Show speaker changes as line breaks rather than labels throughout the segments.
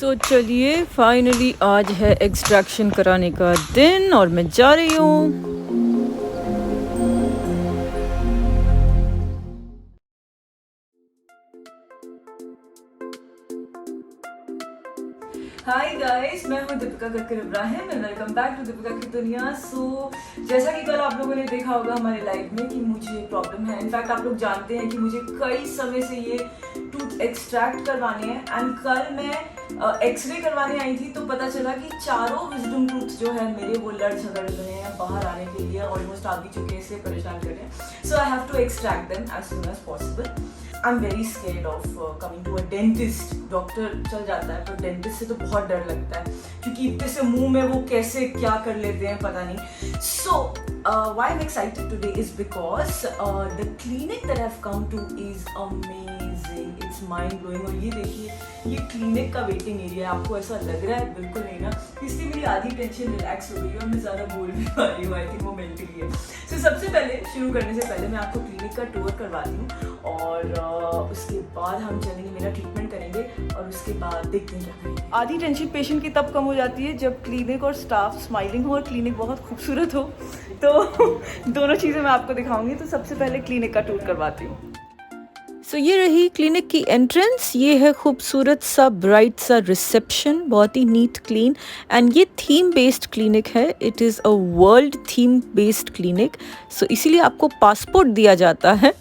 सो चलिए फाइनली आज है एक्सट्रैक्शन कराने का दिन और मैं जा रही हूँ। हाय गाइस, मैं हूँ Deepika Kakkar Ibrahim and welcome back to Deepika की दुनिया। सो जैसा कि कल आप लोगों ने देखा होगा हमारे लाइव में कि मुझे प्रॉब्लम है। इनफैक्ट आप लोग जानते हैं कि मुझे कई समय से ये टूथ एक्सट्रैक्ट करवाने हैं एंड कल मैं एक्सरे करवाने आई थी तो पता चला कि चारों विजडम टूथ जो है मेरे वो लड़ झगड़ रहे हैं बाहर आने के लिए, ऑलमोस्ट आ भी चुके हैं, इससे परेशान कर रहे हैं। So I have to extract them as soon as possible. I am very scared of coming to a dentist. Doctor चल जाता है पर डेंटिस्ट से तो बहुत डर लगता है क्योंकि इतने से मुंह में वो कैसे क्या कर लेते हैं पता नहीं। सो why I'm excited today is because the clinic that I've come to is amazing. It's mind blowing। और ये देखिए ये क्लिनिक का वेटिंग एरिया है। आपको ऐसा लग रहा है? बिल्कुल नहीं ना, इसलिए मेरी आधी टेंशन रिलैक्स हो गई और मैं ज़्यादा बोल भी पा रही हूँ। आई थिंक वो मेंटली है। सो सबसे पहले शुरू करने से पहले मैं आपको क्लिनिक का टूर करवाती हूँ और उसके बाद हम चलेंगे, मेरा ट्रीटमेंट करेंगे और उसके बाद देखते हैं क्या करेंगे। आधी टेंशन पेशेंट की तब कम हो जाती है जब क्लिनिक और स्टाफ स्माइलिंग हो और क्लिनिक बहुत खूबसूरत हो। तो दोनों चीज़ें मैं आपको दिखाऊंगी। तो सबसे पहले क्लिनिक का टूर करवाती हूँ। सो ये रही क्लिनिक की एंट्रेंस। ये है खूबसूरत सा ब्राइट सा रिसेप्शन, बहुत ही नीट क्लीन एंड ये थीम बेस्ड क्लिनिक है। It is a world theme based clinic. So इसीलिए आपको पासपोर्ट दिया जाता है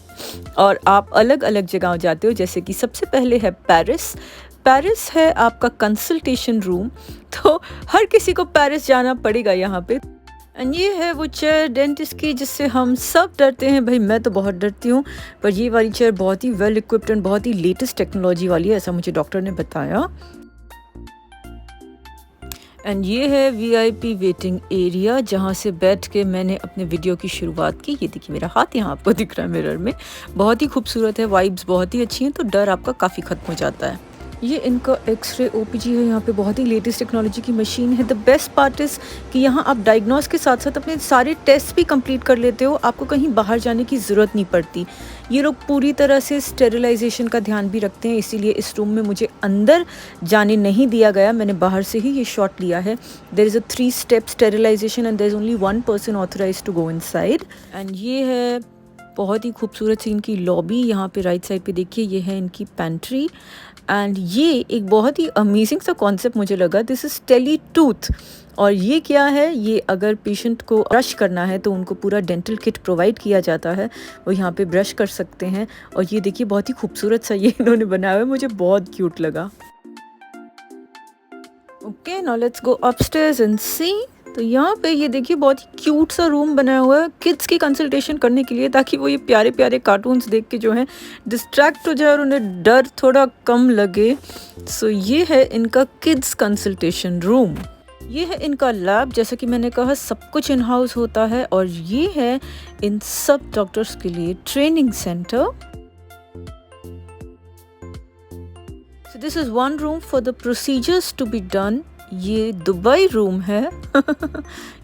और आप अलग अलग जगह जाते हो। जैसे कि सबसे पहले है पेरिस है आपका कंसल्टेशन रूम। तो हर किसी को पेरिस जाना पड़ेगा यहाँ पे। एंड ये है वो चेयर डेंटिस्ट की जिससे हम सब डरते हैं। भाई मैं तो बहुत डरती हूँ, पर ये वाली चेयर बहुत ही वेल इक्विप्ड एंड बहुत ही लेटेस्ट टेक्नोलॉजी वाली है, ऐसा मुझे डॉक्टर ने बताया। एंड ये है VIP वेटिंग एरिया जहाँ से बैठ के मैंने अपने वीडियो की शुरुआत की। ये देखिए मेरा हाथ यहाँ आपको दिख रहा है मिरर में। बहुत ही खूबसूरत है, वाइब्स बहुत ही अच्छी हैं, तो डर आपका काफ़ी ख़त्म हो जाता है। ये इनका एक्सरे OPG है। यहाँ पे बहुत ही लेटेस्ट टेक्नोलॉजी की मशीन है। द बेस्ट पार्ट इज़ कि यहाँ आप डायग्नोस के साथ साथ अपने सारे टेस्ट भी कंप्लीट कर लेते हो। आपको कहीं बाहर जाने की ज़रूरत नहीं पड़ती। ये लोग पूरी तरह से स्टेरिलाइजेशन का ध्यान भी रखते हैं, इसीलिए इस रूम में मुझे अंदर जाने नहीं दिया गया। मैंने बाहर से ही ये शॉट लिया है। There is a 3 step sterilization and there is only 1 person authorized to go inside. And ये है बहुत ही खूबसूरत सी इनकी लॉबी। यहाँ पे राइट साइड पे देखिए ये है इनकी पेंट्री। एंड ये एक बहुत ही अमेजिंग सा कॉन्सेप्ट मुझे लगा। This is Teletooth. और ये क्या है, ये अगर पेशेंट को ब्रश करना है तो उनको पूरा डेंटल किट प्रोवाइड किया जाता है, वो यहाँ पे ब्रश कर सकते हैं। और ये देखिए बहुत ही खूबसूरत सा ये इन्होंने बनाया है, मुझे बहुत क्यूट लगा। Okay, now let's go upstairs and see. तो यहाँ पे ये देखिए बहुत ही क्यूट सा रूम बनाया हुआ है किड्स की कंसल्टेशन करने के लिए, ताकि वो ये प्यारे प्यारे कार्टून्स देख के जो है डिस्ट्रैक्ट हो जाए और उन्हें डर थोड़ा कम लगे। सो ये है इनका किड्स कंसल्टेशन रूम। ये है इनका लैब। जैसा कि मैंने कहा सब कुछ इन हाउस होता है। और ये है इन सब डॉक्टर्स के लिए training centre. So this is one room for the procedures to be done. ये दुबई रूम है।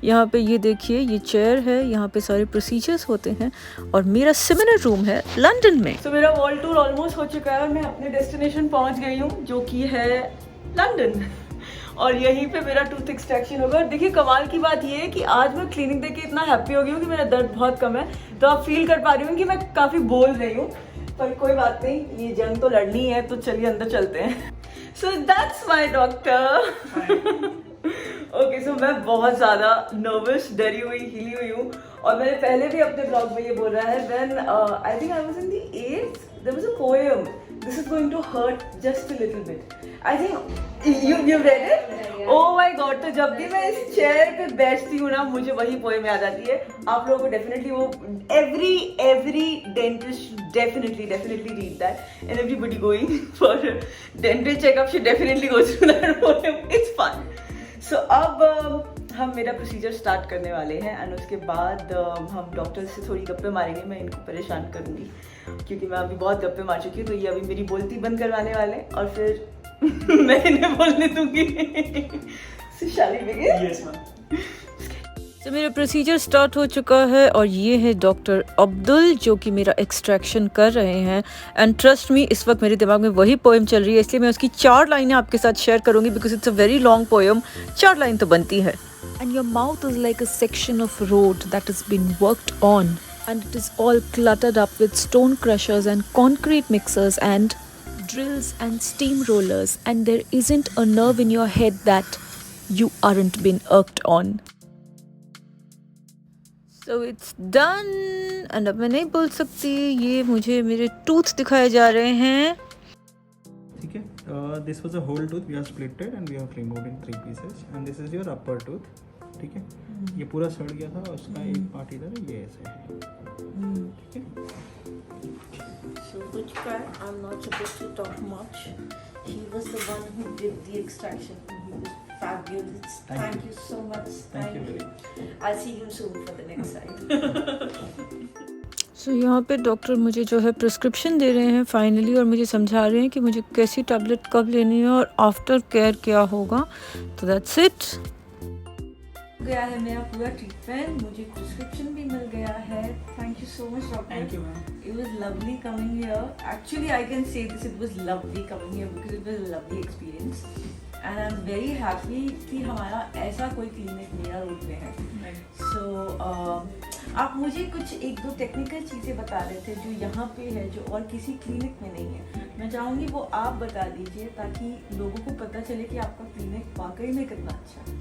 यहाँ पे ये देखिए ये चेयर है, यहाँ पे सारे प्रोसीजर्स होते हैं। और मेरा सेमिनार रूम है लंदन में। तो मेरा वर्ल्ड टूर ऑलमोस्ट हो चुका है। मैं अपने डेस्टिनेशन पहुँच गई हूँ जो कि है लंदन। और यहीं पे मेरा टूथ एक्सट्रैक्शन होगा। और देखिए कमाल की बात ये है कि आज मैं क्लिनिक देख के इतना हैप्पी हो गई हूँ कि मेरा दर्द बहुत कम है। तो आप फील कर पा रही हूँ कि मैं काफ़ी बोल रही हूँ, पर कोई बात नहीं, ये जंग तो लड़नी है। तो चलिए अंदर चलते हैं। So that's my doctor. Okay, so मैं बहुत ज़्यादा नर्वस, डरी हुई, हिली हुई हूँ। और मैंने पहले भी अपने ब्लॉग में ये बोला है, when I think I was in the 8th, there was a poem, this is going to hurt just a little bit. I think you read it? Oh my God. तो जब भी मैं इस चेयर पे बैठती हूँ ना, मुझे वही पोएम याद आती है। आप लोगों को डेफिनेटली वो every dentist definitely read that, and everybody going for dental checkup should definitely go through that poem. It's fun. So अब हम मेरा प्रोसीजर स्टार्ट करने वाले हैं एंड उसके बाद हम डॉक्टर से थोड़ी गप्पे मारेंगे। मैं इनको परेशान करूँगी क्योंकि मैं अभी बहुत गप्पे मार चुकी हूँ। तो ये अभी मेरी बोलती बंद करवाने वाले और फिर मैं इन्हें बोलने दूंगी। तो मेरा प्रोसीजर स्टार्ट हो चुका है और ये है डॉक्टर अब्दुल जो कि मेरा एक्सट्रैक्शन कर रहे हैं। एंड ट्रस्ट मी, इस वक्त मेरे दिमाग में वही पोएम चल रही है, इसलिए मैं उसकी 4 लाइनें आपके साथ शेयर करूंगी because it's a very long poem. 4 line तो बनती है। And your mouth is like a section of road that is been worked on and it is all cluttered up with stone crushers and concrete mixers and drills and steamrollers, and there isn't a nerve in your head that you aren't been worked on. So it's done and अब मैं नहीं बोल सकती। ये मुझे मेरे tooth दिखाए जा रहे हैं।
ठीक है, this was a whole tooth, we have split it and we have removed in 3 pieces and this is your upper tooth। ठीक है, ये पूरा सड़ गया था, उसका एक पार्ट इधर है, ये ऐसे है। ठीक है,
So which guy? I'm not supposed to talk much. He was the one who did the extraction. He was fabulous. Thank you so much.
Thank you.
I'll see you soon for the next side. So यहाँ पे doctor मुझे जो है prescription दे रहे हैं finally, और मुझे समझा रहे हैं कि मुझे कैसी टैबलेट कब लेनी है और आफ्टर केयर क्या होगा। तो दैट्स इट। गया है मेरा पूरा ट्रीटमेंट, मुझे प्रिस्क्रिप्शन भी मिल गया है। Thank you so much doctor.
Thank you, ma'am.
It was lovely coming here. Actually, I can say this, it was lovely coming here because it was a lovely experience. And I'm very happy कि हमारा ऐसा कोई clinic मेरा road में है। So, आप मुझे कुछ 1-2 टेक्निकल चीज़ें बता रहे थे जो यहाँ पे है, जो और किसी क्लिनिक में नहीं है। मैं चाहूँगी वो आप बता दीजिए ताकि लोगों को पता चले कि आपका क्लिनिक वाकई में कितना अच्छा है।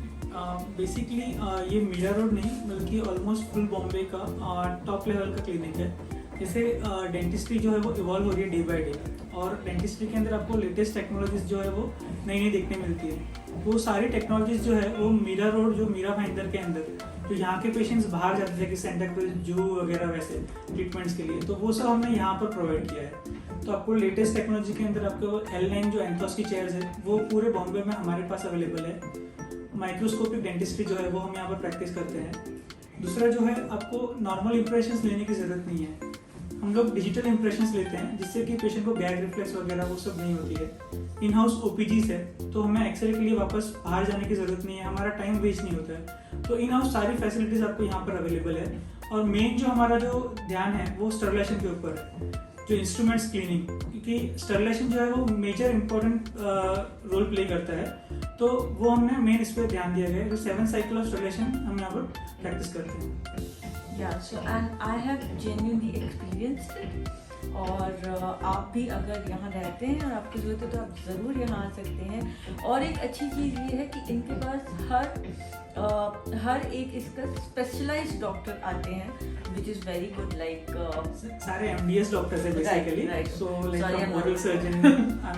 बेसिकली ये मीरा रोड नहीं बल्कि ऑलमोस्ट फुल बॉम्बे का टॉप लेवल का क्लिनिक है। जैसे डेंटिस्ट्री जो है वो इवॉल्व हो रही है डे बाय डे, और डेंटिस्ट्री के अंदर आपको लेटेस्ट टेक्नोलॉजीज जो है वो नई नई देखने मिलती है। वो सारी टेक्नोलॉजीज जो है वो मीरा रोड, जो मीरा भाईंदर के अंदर जो यहाँ के पेशेंट्स बाहर जाते थे कि सेंटा क्रूज जू वगैरह वैसे ट्रीटमेंट्स के लिए, तो वो सब हमने यहाँ पर प्रोवाइड किया है। तो आपको लेटेस्ट टेक्नोलॉजी के अंदर आपको L9 जो एंथोस की चेयर्स है वो पूरे बॉम्बे में हमारे पास अवेलेबल है। माइक्रोस्कोपिक डेंटिस्ट्री जो है वो हम यहाँ पर प्रैक्टिस करते हैं। दूसरा जो है, आपको नॉर्मल इंप्रेशंस लेने की ज़रूरत नहीं है, हम लोग डिजिटल इंप्रेशंस लेते हैं जिससे कि पेशेंट को गैग रिफ्लेक्स वगैरह वो सब नहीं होती है। इन हाउस OPGs है तो हमें एक्सरे के लिए वापस बाहर जाने की ज़रूरत नहीं है, हमारा टाइम वेस्ट नहीं होता है। तो इन हाउस सारी फैसिलिटीज़ आपको यहाँ पर अवेलेबल है। और मेन जो हमारा जो ध्यान है वो स्टरलाइजेशन के ऊपर है, जो इंस्ट्रूमेंट्स क्लीनिंग, क्योंकि स्टरलाइजेशन जो है वो मेजर इंपॉर्टेंट रोल प्ले करता है। तो वो हमने मेन इस पर ध्यान दिया गया है। जो 7 साइकिल ऑफ स्टरलाइजेशन हम यहाँ पर प्रैक्टिस करते हैं।
Yeah, so and I have genuinely experienced it. और आप भी अगर यहाँ रहते हैं और आपको जरूरत है तो आप ज़रूर यहाँ आ सकते हैं। और एक अच्छी चीज़ ये है कि इनके पास हर एक इसका स्पेशलाइज्ड डॉक्टर आते हैं, which is very good, like
सारे MDS डॉक्टर्स हैं basically.
Right.
So like
Sorry,
from
I'm
oral
not-
surgeon,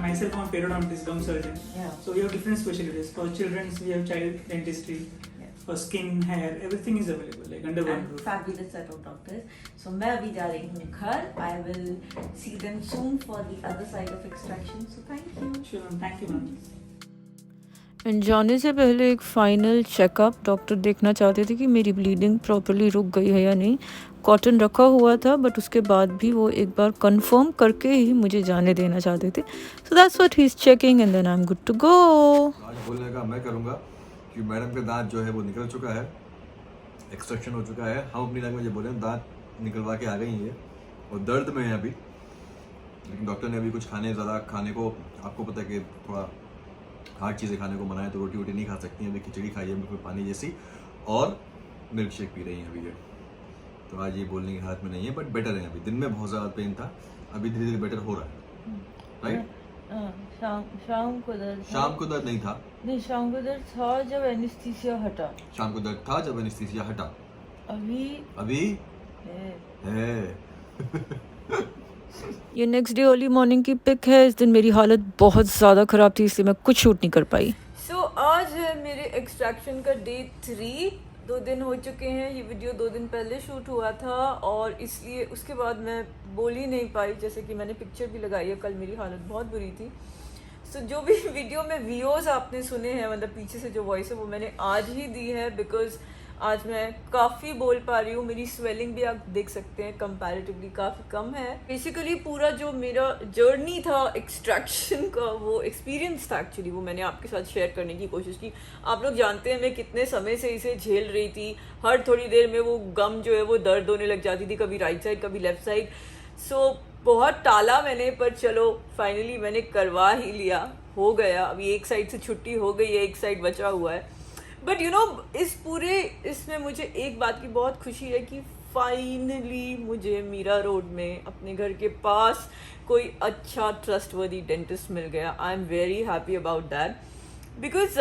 myself I'm periodontist, gum surgeon.
Yeah.
So we have different specialties. For children we have child dentistry. For skin, hair, everything is available like under one
and
roof.
fabulous set of doctors. So मैं अभी जा रही हूँ घर. I will see them soon for the other side of extraction. So thank you.
Sure, ma'am. Thank you, ma'am.
And जाने से पहले एक फ़ाइनल चेकअप, डॉक्टर देखना चाहते थे कि मेरी ब्लीडिंग प्रॉपर्ली रुक गई है या नहीं। कॉटन रखा हुआ था बट उसके बाद भी वो एक बार कंफर्म करके ही मुझे जाने देना चाहते थे। So that's what he is checking and then I am good to go.
आज बोलने का मैं करूँगा कि मैडम का दांत जो है वो निकल चुका है, एक्सट्रैक्शन हो चुका है। हम अपनी लैंग्वेज में बोले दांत निकलवा के आ गई हैं और दर्द में है अभी, लेकिन डॉक्टर ने अभी कुछ ज़्यादा खाने को, आपको पता है कि थोड़ा हार्ड चीज़ें खाने को मना है, तो रोटी वोटी नहीं खा सकती हैं। अभी खिचड़ी खाई है बिल्कुल पानी जैसी, और मिल्क शेक पी रही हैं अभी ये। तो आज ये बोलने की हालत में नहीं है बट बेटर है। अभी दिन में बहुत ज़्यादा पेन था, अभी धीरे धीरे बेटर हो रहा है। राइट,
शाम को दर्द,
शाम को दर्द नहीं था।
नहीं, शाम को दर्द था जब एनेस्थीसिया हटा।
शाम को दर्द था जब एनेस्थीसिया हटा। अभी है।
ये नेक्स्ट डे अर्ली मॉर्निंग की पिक है। इस दिन मेरी हालत बहुत ज़्यादा ख़राब थी इसलिए मैं कुछ शूट नहीं कर पाई। सो आज है मेरे एक्सट्रैक्शन का डे 3। 2 दिन हो चुके हैं। ये वीडियो 2 दिन पहले शूट हुआ था और इसलिए उसके बाद मैं बोल ही नहीं पाई, जैसे कि मैंने पिक्चर भी लगाई है। कल मेरी हालत बहुत बुरी थी। सो जो भी वीडियो में वीओज़ आपने सुने हैं, मतलब पीछे से जो वॉइस है वो मैंने आज ही दी है, बिकॉज आज मैं काफ़ी बोल पा रही हूँ, मेरी स्वेलिंग भी आप देख सकते हैं कंपैरेटिवली काफ़ी कम है। बेसिकली पूरा जो मेरा जर्नी था एक्सट्रैक्शन का, वो एक्सपीरियंस था एक्चुअली, वो मैंने आपके साथ शेयर करने की कोशिश की। आप लोग जानते हैं मैं कितने समय से इसे झेल रही थी, हर थोड़ी देर में वो गम जो है वो दर्द होने लग जाती थी, कभी राइट साइड कभी लेफ्ट साइड। सो बहुत टाला मैंने, पर चलो फाइनली मैंने करवा ही लिया, हो गया। अभी एक साइड से छुट्टी हो गई है, एक साइड बचा हुआ है। बट यू नो इस पूरे इसमें मुझे एक बात की बहुत खुशी है कि फाइनली मुझे मीरा रोड में अपने घर के पास कोई अच्छा ट्रस्टवर्दी डेंटिस्ट मिल गया। आई am very happy about that, because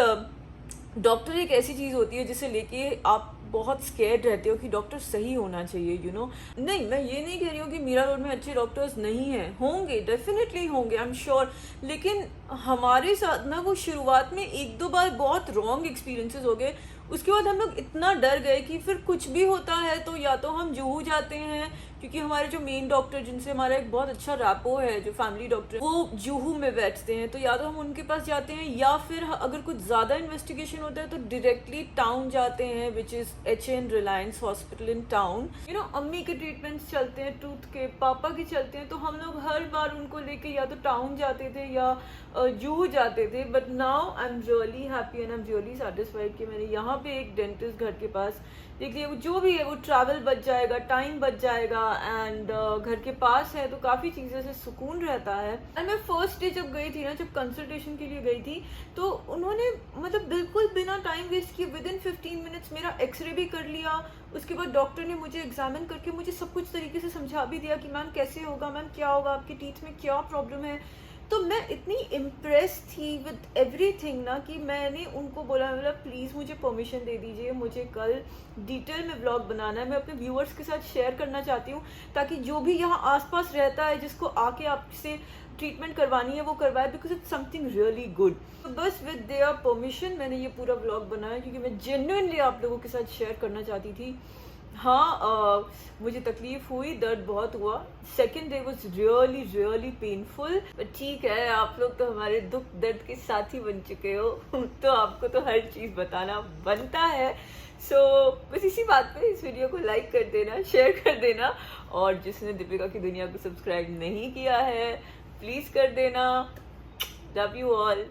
doctor एक ऐसी चीज़ होती है जिसे लेके आप बहुत स्केर्ड रहते हो कि डॉक्टर सही होना चाहिए, यू नो। नहीं, मैं ये नहीं कह रही हूँ कि मीरा रोड में अच्छे डॉक्टर्स नहीं हैं, होंगे, डेफिनेटली होंगे, आई एम श्योर। लेकिन हमारे साथ ना वो शुरुआत में एक दो बार बहुत रॉन्ग एक्सपीरियंसेस हो गए, उसके बाद हम लोग इतना डर गए कि फिर कुछ भी होता है तो या तो हम जुहू जाते हैं, क्योंकि हमारे जो मेन डॉक्टर जिनसे हमारा एक बहुत अच्छा रैपो है, जो फैमिली डॉक्टर, वो जुहू में बैठते हैं, तो या तो हम उनके पास जाते हैं, या फिर अगर कुछ ज़्यादा इन्वेस्टिगेशन होता है तो डायरेक्टली टाउन जाते हैं, which is HN Reliance hospital in town. You know अम्मी के ट्रीटमेंट्स चलते हैं, टूथ के, पापा के चलते हैं, तो हम लोग हर बार उनको लेके या तो टाउन जाते थे या जुहू जाते थे। But now I am really happy and I am really satisfied कि मैंने यहाँ पे एक डेंटिस्ट घर के पास देख लिया। जो भी है वो ट्रैवल बच जाएगा, टाइम बच जाएगा, एंड घर के पास है तो काफ़ी चीज़ों से सुकून रहता है। एंड मैं फर्स्ट डे जब गई थी ना, जब कंसल्टेशन के लिए गई थी, तो उन्होंने मतलब बिल्कुल बिना टाइम वेस्ट किए विद इन 15 मिनट्स मेरा एक्सरे भी कर लिया। उसके बाद डॉक्टर ने मुझे एग्जामिन करके मुझे सब कुछ तरीके से समझा भी दिया कि मैम कैसे होगा, मैम क्या होगा, आपके टीथ में क्या प्रॉब्लम है। तो मैं इतनी इम्प्रेस थी विद एवरीथिंग ना कि मैंने उनको बोला, मतलब प्लीज़ मुझे परमिशन दे दीजिए, मुझे कल डिटेल में ब्लॉग बनाना है, मैं अपने व्यूअर्स के साथ शेयर करना चाहती हूँ, ताकि जो भी यहाँ आसपास रहता है जिसको आके आपसे ट्रीटमेंट करवानी है वो करवाए, because it's something really good. बस विद देयर परमिशन मैंने ये पूरा ब्लॉग बनाया, क्योंकि मैं जेन्युइनली आप लोगों के साथ शेयर करना चाहती थी। हाँ, मुझे तकलीफ हुई, दर्द बहुत हुआ। Second day was really really painful, but ठीक है, आप लोग तो हमारे दुख दर्द के साथी बन चुके हो, तो आपको तो हर चीज़ बताना बनता है। सो बस इसी बात पे इस वीडियो को लाइक कर देना, शेयर कर देना, और जिसने दीपिका की दुनिया को सब्सक्राइब नहीं किया है प्लीज़ कर देना। Love you all.